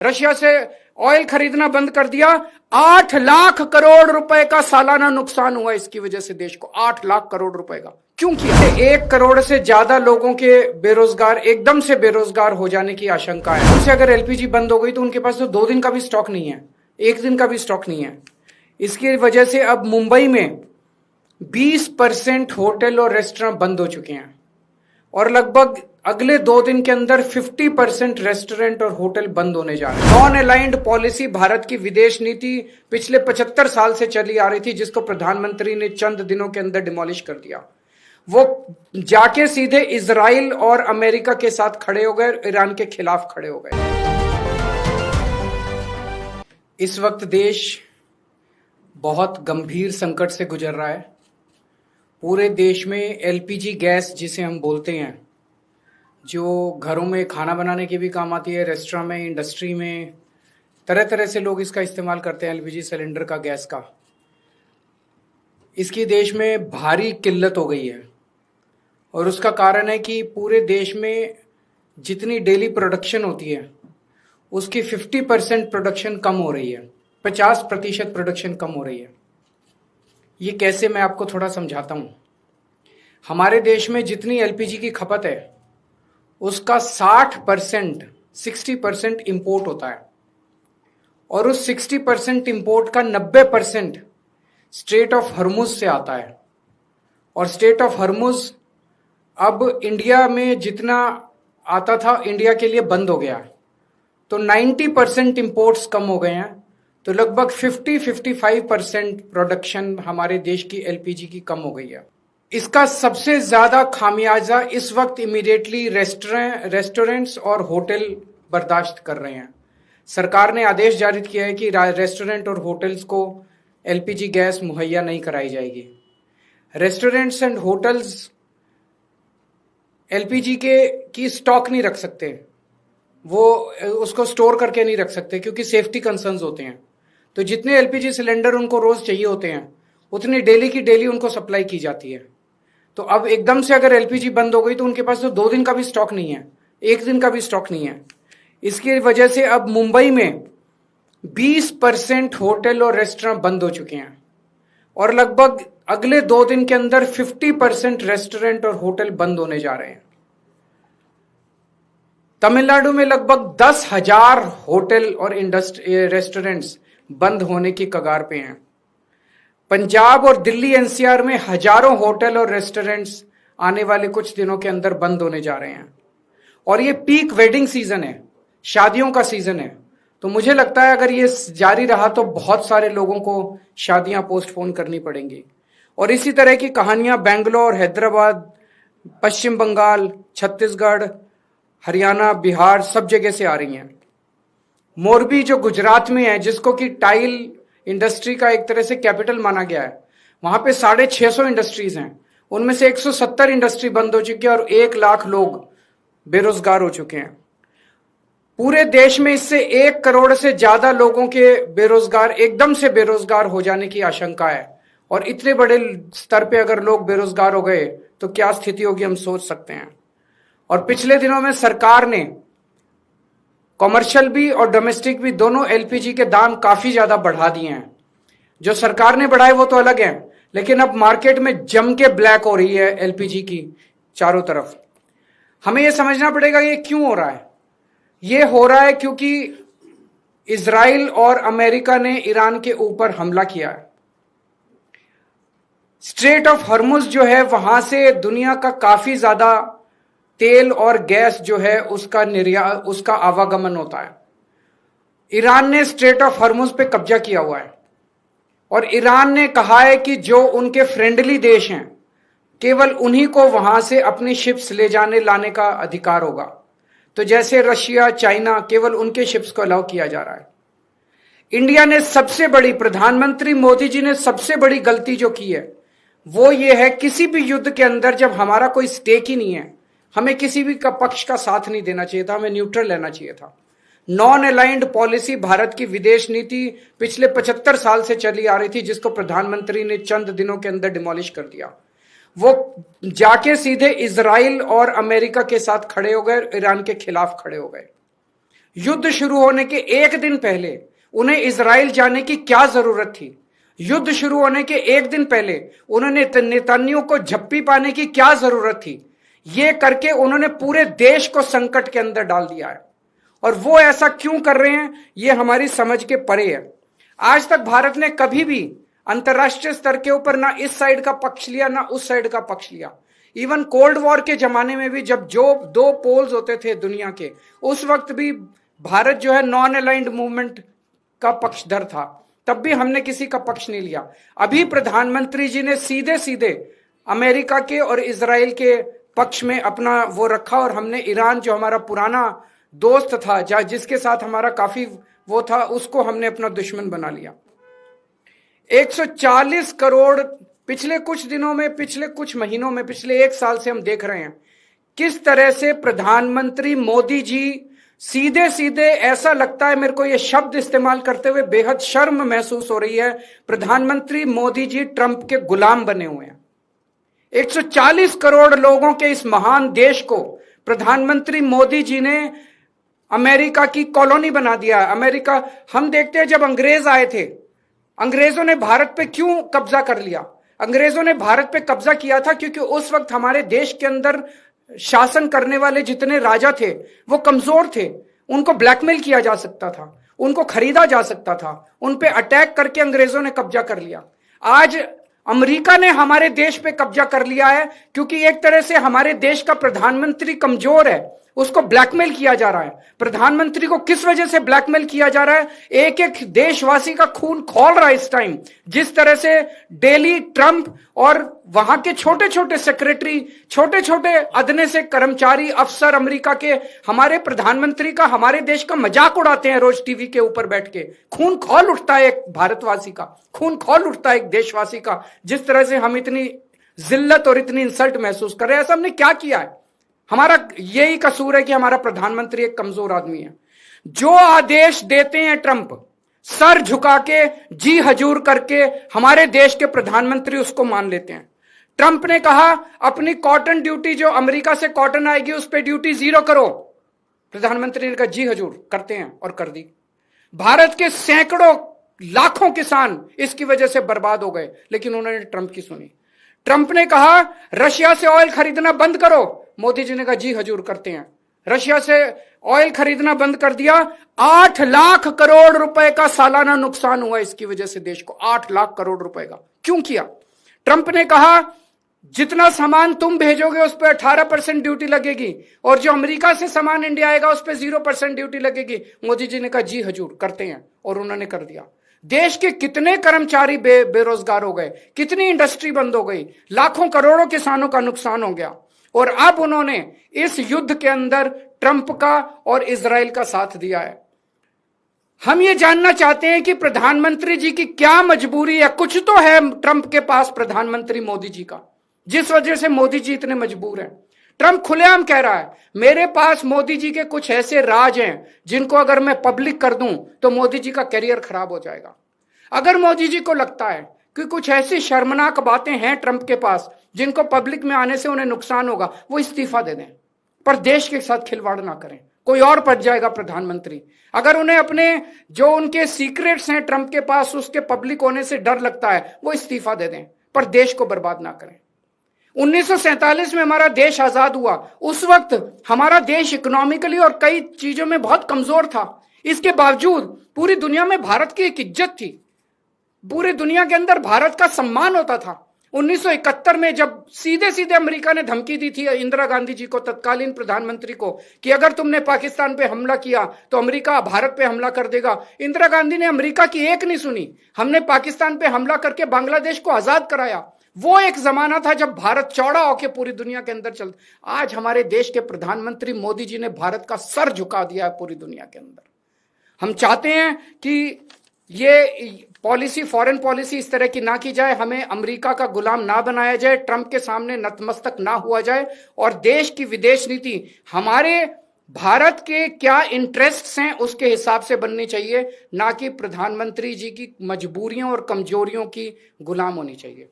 Russia से oil खरीदना बंद कर दिया। 8 लाख करोड़ रुपए का सालाना नुकसान हुआ इसकी वजह से देश को। 8 लाख करोड़ रुपए का क्यों किया? 1 करोड़ से ज्यादा लोगों के बेरोजगार एकदम से बेरोजगार हो जाने की आशंका है। उनसे अगर एलपीजी बंद हो गई तो उनके पास तो 2 दिन का भी स्टॉक नहीं है, 1 दिन का भी स्टॉक नहीं है। इसकी वजह से अब मुंबई में 20% होटल और रेस्टोरेंट बंद हो चुके हैं और लगभग अगले 2 दिन के अंदर 50% रेस्टोरेंट और होटल बंद होने जा रहे हैं। नॉन अलाइंड पॉलिसी भारत की विदेश नीति पिछले 75 साल से चली आ रही थी, जिसको प्रधानमंत्री ने चंद दिनों के अंदर डिमोलिश कर दिया। वो जाके सीधे इजराइल और अमेरिका के साथ खड़े हो गए, ईरान के खिलाफ खड़े हो गए। इस वक्त देश बहुत गंभीर संकट से गुजर रहा है। पूरे देश में एलपीजी गैस जिसे हम बोलते हैं, जो घरों में खाना बनाने के भी काम आती है, रेस्टोरेंट में, इंडस्ट्री में, तरह तरह से लोग इसका इस्तेमाल करते हैं एलपीजी सिलेंडर का, गैस का। इसकी देश में भारी किल्लत हो गई है और उसका कारण है कि पूरे देश में जितनी डेली प्रोडक्शन होती है उसकी 50% प्रोडक्शन कम हो रही है, 50% प्रोडक्शन कम हो रही है। ये कैसे, मैं आपको थोड़ा समझाता हूँ। हमारे देश में जितनी एलपीजी की खपत है उसका 60% इंपोर्ट होता है और उस 60% इंपोर्ट का 90% स्ट्रेट ऑफ हॉर्मुज से आता है। और स्ट्रेट ऑफ हॉर्मुज अब इंडिया में जितना आता था इंडिया के लिए बंद हो गया, तो 90% इंपोर्ट्स कम हो गए हैं। तो लगभग 50-55% प्रोडक्शन हमारे देश की एलपीजी की कम हो गई है। इसका सबसे ज्यादा खामियाजा इस वक्त इमीडिएटली रेस्टोरेंट्स और होटल बर्दाश्त कर रहे हैं। सरकार ने आदेश जारी किया है कि रेस्टोरेंट और होटल्स को एलपीजी गैस मुहैया नहीं कराई जाएगी। रेस्टोरेंट्स एंड होटल्स एलपीजी की स्टॉक नहीं रख सकते, वो उसको स्टोर करके नहीं रख सकते क्योंकि सेफ्टी कंसर्न्स होते हैं। तो जितने एलपीजी सिलेंडर उनको रोज चाहिए होते हैं उतनी डेली की डेली उनको सप्लाई की जाती है। तो अब एकदम से अगर एलपीजी बंद हो गई तो उनके पास तो 2 दिन का भी स्टॉक नहीं है, 1 दिन का भी स्टॉक नहीं है। इसकी वजह से अब मुंबई में 20% होटल और रेस्टोरेंट बंद हो चुके हैं और लगभग अगले 2 दिन के अंदर 50% रेस्टोरेंट और होटल बंद होने जा रहे हैं। तमिलनाडु में लगभग 10,000 होटल और रेस्टोरेंट्स बंद होने की कगार पे हैं। पंजाब और दिल्ली एनसीआर में हजारों होटल और रेस्टोरेंट्स आने वाले कुछ दिनों के अंदर बंद होने जा रहे हैं। और ये पीक वेडिंग सीजन है, शादियों का सीजन है। तो मुझे लगता है अगर ये जारी रहा तो बहुत सारे लोगों को शादियां पोस्टपोन करनी पड़ेंगी। और इसी तरह की कहानियां बेंगलोर, हैदराबाद, पश्चिम बंगाल, छत्तीसगढ़, हरियाणा, बिहार, सब जगह से आ रही हैं। मोरबी जो गुजरात में है, जिसको कि टाइल इंडस्ट्री का एक तरह से कैपिटल माना गया है, वहां पे 650 इंडस्ट्रीज हैं। उनमें से 170 इंडस्ट्री बंद हो चुकी है और 1 लाख लोग बेरोजगार हो चुके हैं। पूरे देश में इससे 1 करोड़ से ज्यादा लोगों के बेरोजगार एकदम से बेरोजगार हो जाने की आशंका है। और इतने बड़े स्तर पे अगर लोग बेरोजगार हो गए तो क्या स्थिति होगी हम सोच सकते हैं। और पिछले दिनों में सरकार ने कॉमर्शियल भी और डोमेस्टिक भी दोनों एलपीजी के दाम काफी ज्यादा बढ़ा दिए हैं। जो सरकार ने बढ़ाए वो तो अलग है, लेकिन अब मार्केट में जम के ब्लैक हो रही है एलपीजी की चारों तरफ। हमें यह समझना पड़ेगा ये क्यों हो रहा है। ये हो रहा है क्योंकि इजराइल और अमेरिका ने ईरान के ऊपर हमला किया है। स्ट्रेट ऑफ हॉर्मुज जो है, वहां से दुनिया का काफी ज्यादा तेल और गैस जो है उसका आवागमन होता है। ईरान ने स्ट्रेट ऑफ हॉर्मुज पे कब्जा किया हुआ है और ईरान ने कहा है कि जो उनके फ्रेंडली देश हैं केवल उन्हीं को वहां से अपनी शिप्स ले जाने लाने का अधिकार होगा। तो जैसे रशिया, चाइना, केवल उनके शिप्स को अलाउ किया जा रहा है। इंडिया ने सबसे बड़ी, प्रधानमंत्री मोदी जी ने सबसे बड़ी गलती जो की है वो ये है, किसी भी युद्ध के अंदर जब हमारा कोई स्टेक ही नहीं है, हमें किसी भी पक्ष का साथ नहीं देना चाहिए था, हमें न्यूट्रल रहना चाहिए था। नॉन अलाइंड पॉलिसी भारत की विदेश नीति पिछले 75 साल से चली आ रही थी, जिसको प्रधानमंत्री ने चंद दिनों के अंदर डिमोलिश कर दिया। वो जाके सीधे इजराइल और अमेरिका के साथ खड़े हो गए, ईरान के खिलाफ खड़े हो गए। युद्ध शुरू होने के एक दिन पहले उन्हें इजराइल जाने की क्या जरूरत थी? युद्ध शुरू होने के एक दिन पहले उन्होंने नेतन्याहू को झप्पी पाने की क्या जरूरत थी? ये करके उन्होंने पूरे देश को संकट के अंदर डाल दिया है। और वो ऐसा क्यों कर रहे हैं, ये हमारी समझ के परे है। आज तक भारत ने कभी भी अंतरराष्ट्रीय स्तर के ऊपर ना इस साइड का पक्ष लिया ना उस साइड का पक्ष लिया। इवन कोल्ड वॉर के जमाने में भी जब जो दो पोल्स होते थे दुनिया के, उस वक्त भी भारत जो है नॉन अलाइंड मूवमेंट का पक्षधर था, तब भी हमने किसी का पक्ष नहीं लिया। अभी प्रधानमंत्री जी ने सीधे सीधे अमेरिका के और इजराइल के पक्ष में अपना वो रखा, और हमने ईरान जो हमारा पुराना दोस्त था, जिसके साथ हमारा काफी वो था, उसको हमने अपना दुश्मन बना लिया। 140 करोड़ पिछले कुछ दिनों में, पिछले कुछ महीनों में, पिछले एक साल से हम देख रहे हैं किस तरह से प्रधानमंत्री मोदी जी सीधे सीधे, ऐसा लगता है मेरे को ये शब्द इस्तेमाल करते हुए बेहद शर्म महसूस हो रही है, प्रधानमंत्री मोदी जी ट्रंप के गुलाम बने हुए हैं। 140 करोड़ लोगों के इस महान देश को प्रधानमंत्री मोदी जी ने अमेरिका की कॉलोनी बना दिया। अमेरिका, हम देखते हैं जब अंग्रेज आए थे, अंग्रेजों ने भारत पे क्यों कब्जा कर लिया? अंग्रेजों ने भारत पे कब्जा किया था क्योंकि उस वक्त हमारे देश के अंदर शासन करने वाले जितने राजा थे वो कमजोर थे, उनको ब्लैकमेल किया जा सकता था, उनको खरीदा जा सकता था, उन पे अटैक करके अंग्रेजों ने कब्जा कर लिया। आज अमेरिका ने हमारे देश पे कब्जा कर लिया है क्योंकि एक तरह से हमारे देश का प्रधानमंत्री कमजोर है, उसको ब्लैकमेल किया जा रहा है। प्रधानमंत्री को किस वजह से ब्लैकमेल किया जा रहा है? एक एक देशवासी का खून खौल रहा है इस टाइम। जिस तरह से डेली ट्रंप और वहां के छोटे छोटे सेक्रेटरी, छोटे छोटे अदने से कर्मचारी, अफसर अमेरिका के हमारे प्रधानमंत्री का, हमारे देश का मजाक उड़ाते हैं रोज टीवी के ऊपर बैठ के। खून खौल उठता है एक भारतवासी का, खून खौल उठता है एक देशवासी का, जिस तरह से हम इतनी जिल्लत और इतनी इंसल्ट महसूस कर रहे हैं। ऐसा हमने क्या किया है? हमारा यही कसूर है कि हमारा प्रधानमंत्री एक कमजोर आदमी है। जो आदेश देते हैं ट्रंप, सर झुका के, जी हजूर करके हमारे देश के प्रधानमंत्री उसको मान लेते हैं। ट्रंप ने कहा अपनी कॉटन ड्यूटी, जो अमेरिका से कॉटन आएगी उस पर ड्यूटी 0 करो। प्रधानमंत्री ने कहा जी हजूर, करते हैं, और कर दी। भारत के सैकड़ों लाखों किसान इसकी वजह से बर्बाद हो गए, लेकिन उन्होंने ट्रंप की सुनी। ट्रंप ने कहा रशिया से ऑयल खरीदना बंद करो, मोदी जी ने कहा जी हजूर, करते हैं। रशिया से ऑयल खरीदना बंद कर दिया। 8 लाख करोड़ रुपए का सालाना नुकसान हुआ इसकी वजह से देश को, 8 लाख करोड़ रुपए का। क्यों किया? ट्रंप ने कहा जितना सामान तुम भेजोगे उस पर 18% ड्यूटी लगेगी, और जो अमेरिका से सामान इंडिया आएगा उस पर 0% ड्यूटी लगेगी। मोदी जी ने कहा जी हजूर, करते हैं, और उन्होंने कर दिया। देश के कितने कर्मचारी बेरोजगार हो गए, कितनी इंडस्ट्री बंद हो गई, लाखों करोड़ों किसानों का नुकसान हो गया। और अब उन्होंने इस युद्ध के अंदर ट्रंप का और इजराइल का साथ दिया है। हम ये जानना चाहते हैं कि प्रधानमंत्री जी की क्या मजबूरी है? कुछ तो है ट्रंप के पास, प्रधानमंत्री मोदी जी का, जिस वजह से मोदी जी इतने मजबूर हैं। ट्रंप खुलेआम कह रहा है मेरे पास मोदी जी के कुछ ऐसे राज हैं जिनको अगर मैं पब्लिक कर दूं तो मोदी जी का करियर खराब हो जाएगा। अगर मोदी जी को लगता है कि कुछ ऐसी शर्मनाक बातें हैं ट्रंप के पास जिनको पब्लिक में आने से उन्हें नुकसान होगा, वो इस्तीफा दे दें, पर देश के साथ खिलवाड़ ना करें। कोई और पद जाएगा प्रधानमंत्री। अगर उन्हें अपने जो उनके सीक्रेट्स हैं ट्रंप के पास, उसके पब्लिक होने से डर लगता है, वो इस्तीफा दे दें, पर देश को बर्बाद ना करें। 1947 में हमारा देश आजाद हुआ, उस वक्त हमारा देश इकोनॉमिकली और कई चीजों में बहुत कमजोर था। इसके बावजूद पूरी दुनिया में भारत की एक इज्जत थी, पूरी दुनिया के अंदर भारत का सम्मान होता था। 1971 में जब सीधे सीधे अमेरिका ने धमकी दी थी इंदिरा गांधी जी को, तत्कालीन प्रधानमंत्री को, कि अगर तुमने पाकिस्तान पे हमला किया तो अमेरिका भारत पे हमला कर देगा, इंदिरा गांधी ने अमेरिका की एक नहीं सुनी। हमने पाकिस्तान पे हमला करके बांग्लादेश को आजाद कराया। वो एक जमाना था जब भारत चौड़ा होकर पूरी दुनिया के अंदर चलता। आज हमारे देश के प्रधानमंत्री मोदी जी ने भारत का सर झुका दिया है पूरी दुनिया के अंदर। हम चाहते हैं कि ये पॉलिसी, फॉरेन पॉलिसी इस तरह की ना की जाए, हमें अमेरिका का गुलाम ना बनाया जाए, ट्रंप के सामने नतमस्तक ना हुआ जाए, और देश की विदेश नीति हमारे भारत के क्या इंटरेस्ट्स हैं उसके हिसाब से बननी चाहिए, ना कि प्रधानमंत्री जी की मजबूरियों और कमजोरियों की गुलाम होनी चाहिए।